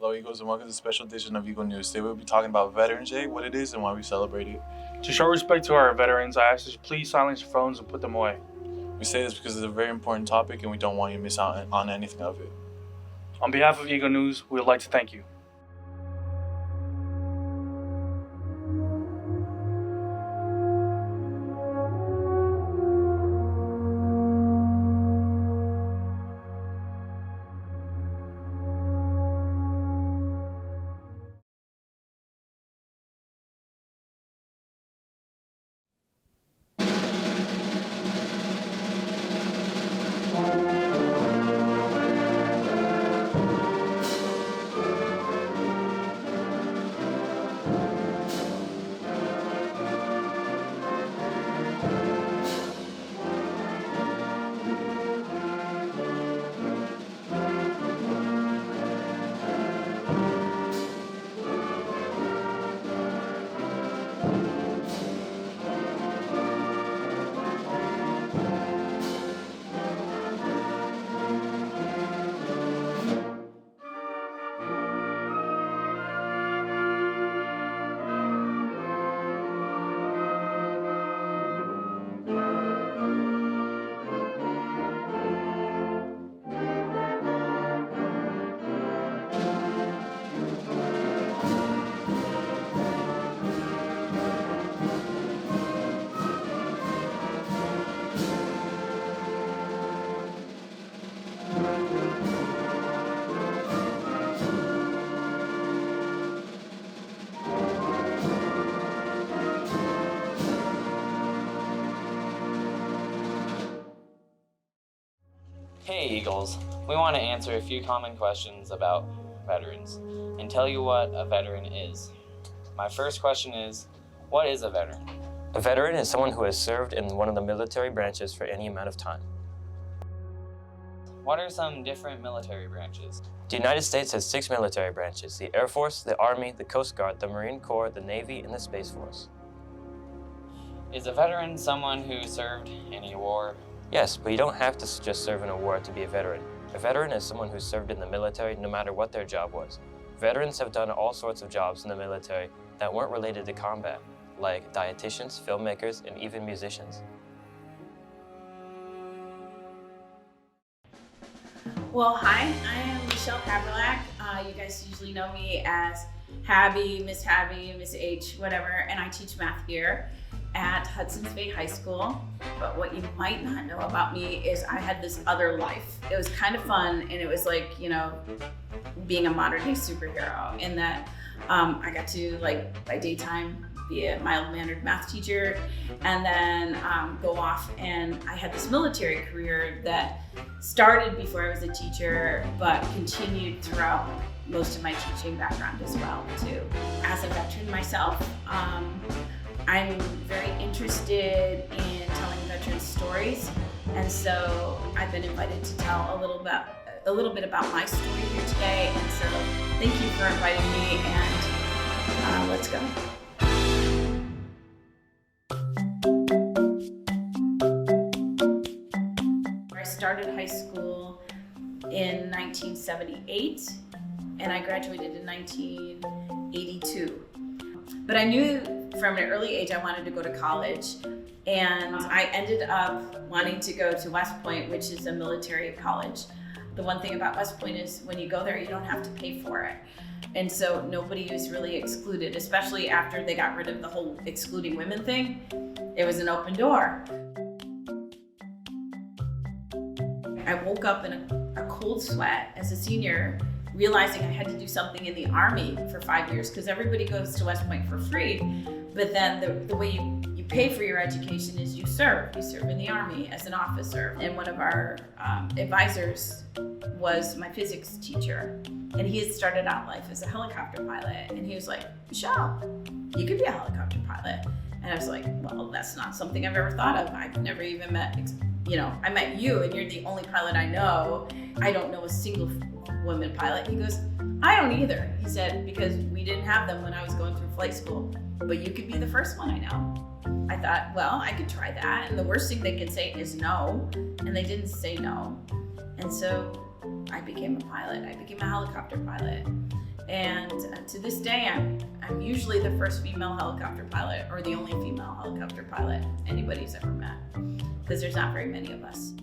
Hello Eagles and welcome to the special edition of Eagle News. Today we'll be talking about Veterans Day, what it is, and why we celebrate it. To show respect to our veterans, I ask that you please silence your phones and put them away. We say this because it's a very important topic and we don't want you to miss out on anything of it. On behalf of Eagle News, we would like to thank you. Hey Eagles, we want to answer a few common questions about veterans and tell you what a veteran is. My first question is, what is a veteran? A veteran is someone who has served in one of the military branches for any amount of time. What are some different military branches? The United States has 6 military branches: the Air Force, the Army, the Coast Guard, the Marine Corps, the Navy, and the Space Force. Is a veteran someone who served in a war? Yes, but you don't have to just serve in a war to be a veteran. A veteran is someone who served in the military no matter what their job was. Veterans have done all sorts of jobs in the military that weren't related to combat, like dietitians, filmmakers, and even musicians. Well, hi, I am Michele Haberlach. You guys usually know me as Habby, Miss H, whatever, and I teach math here at Hudson High School. But what you might not know about me is I had this other life. It was kind of fun, and it was like, you know, being a modern day superhero in that I got to, like, by daytime, be a mild-mannered math teacher, and then go off, and I had this military career that started before I was a teacher, but continued throughout most of my teaching background as well, too. As a veteran myself, I'm very interested in telling veterans stories, and so I've been invited to tell a little bit about my story here today, and so thank you for inviting me, and let's go. I started high school in 1978, and I graduated in 1982. But I knew from an early age I wanted to go to college, and I ended up wanting to go to West Point, which is a military college. The one thing about West Point is when you go there, you don't have to pay for it. And so nobody was really excluded, especially after they got rid of the whole excluding women thing. It was an open door. I woke up in a cold sweat as a senior, realizing I had to do something in the Army for 5 years, because everybody goes to West Point for free. But then the way you pay for your education is you serve. You serve in the Army as an officer. And one of our advisors was my physics teacher. And he had started out life as a helicopter pilot. And he was like, Michele, you could be a helicopter pilot. And I was like, well, that's not something I've ever thought of. I've never even met, I met you, and you're the only pilot I know. I don't know a single woman pilot. He goes, I don't either. He said, because we didn't have them when I was going through flight school, but you could be the first one I know. I thought, well, I could try that. And the worst thing they could say is no. And they didn't say no. And so I became a pilot. I became a helicopter pilot. this day, I'm usually the first female helicopter pilot, or the only female helicopter pilot anybody's ever met, because there's not very many of us.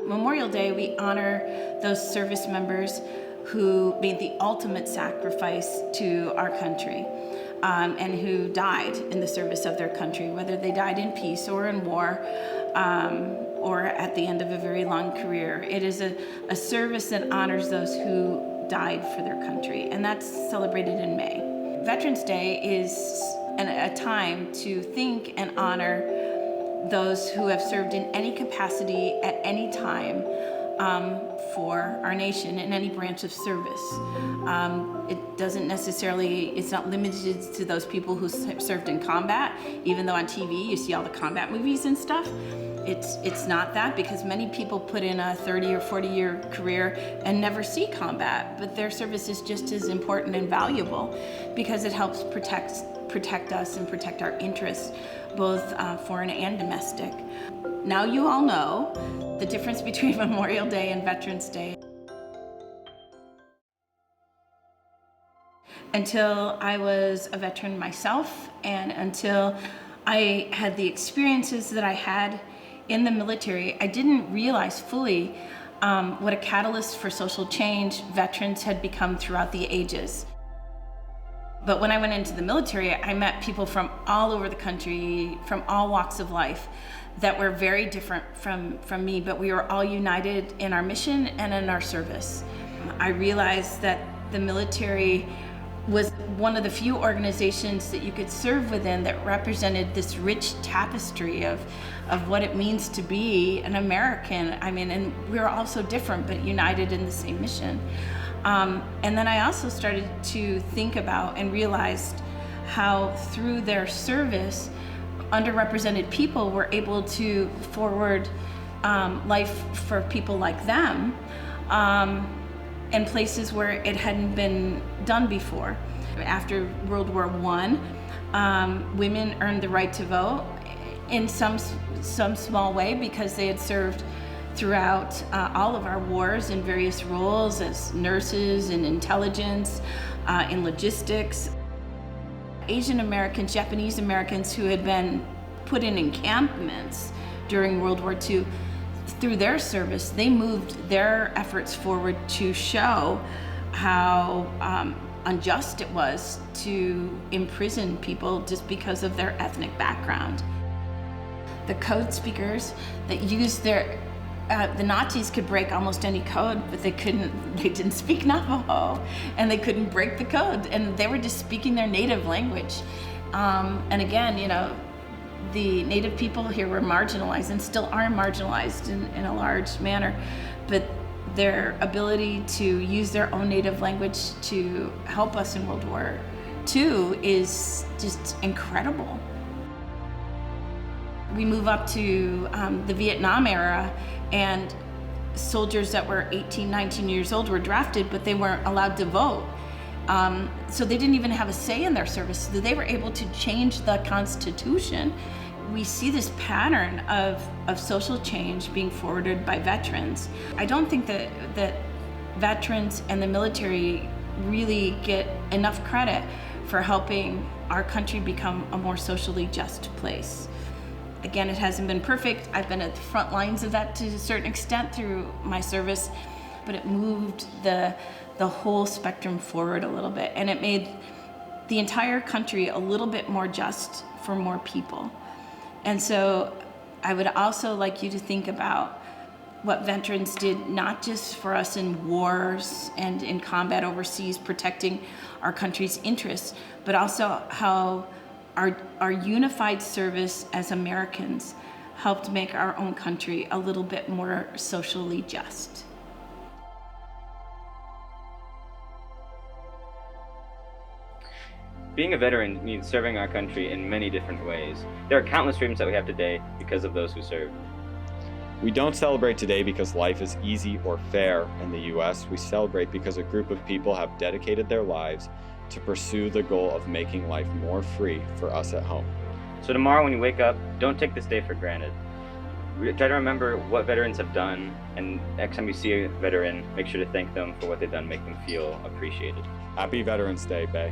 Memorial Day, we honor those service members who made the ultimate sacrifice to our country, and who died in the service of their country, whether they died in peace or in war, or at the end of a very long career. It is a service that honors those who died for their country, and that's celebrated in May. Veterans Day is a time to think and honor those who have served in any capacity at any time for our nation in any branch of service. It doesn't necessarily, it's not limited to those people who served in combat, even though on TV you see all the combat movies and stuff. It's not that, because many people put in a 30 or 40-year career and never see combat, but their service is just as important and valuable because it helps protect us and protect our interests, both foreign and domestic. Now you all know the difference between Memorial Day and Veterans Day. Until I was a veteran myself, and until I had the experiences that I had in the military, I didn't realize fully what a catalyst for social change veterans had become throughout the ages. But when I went into the military, I met people from all over the country, from all walks of life, that were very different from me, but we were all united in our mission and in our service. I realized that the military was one of the few organizations that you could serve within that represented this rich tapestry of what it means to be an American. I mean, and we were all so different, but united in the same mission. And then I also started to think about and realized how through their service, underrepresented people were able to forward life for people like them in places where it hadn't been done before. After World War I, women earned the right to vote in some small way because they had served throughout all of our wars in various roles as nurses, in intelligence, in logistics. Asian Americans, Japanese Americans who had been put in encampments during World War II, through their service, they moved their efforts forward to show how unjust it was to imprison people just because of their ethnic background. The code speakers that used their the Nazis could break almost any code, but they didn't speak Navajo, and they couldn't break the code, and they were just speaking their native language. And again, the Native people here were marginalized and still are marginalized in a large manner, but their ability to use their own native language to help us in World War II is just incredible. We move up to the Vietnam era, and soldiers that were 18, 19 years old were drafted, but they weren't allowed to vote. So they didn't even have a say in their service. So they were able to change the Constitution. We see this pattern of social change being forwarded by veterans. I don't think that veterans and the military really get enough credit for helping our country become a more socially just place. Again, it hasn't been perfect. I've been at the front lines of that to a certain extent through my service, but it moved the whole spectrum forward a little bit, and it made the entire country a little bit more just for more people. And so I would also like you to think about what veterans did, not just for us in wars and in combat overseas, protecting our country's interests, but also how our unified service as Americans helped make our own country a little bit more socially just. Being a veteran means serving our country in many different ways. There are countless dreams that we have today because of those who served. We don't celebrate today because life is easy or fair in the U.S. We celebrate because a group of people have dedicated their lives to pursue the goal of making life more free for us at home. So tomorrow when you wake up, don't take this day for granted. Try to remember what veterans have done, and next time you see a veteran, make sure to thank them for what they've done, make them feel appreciated. Happy Veterans Day, Bay.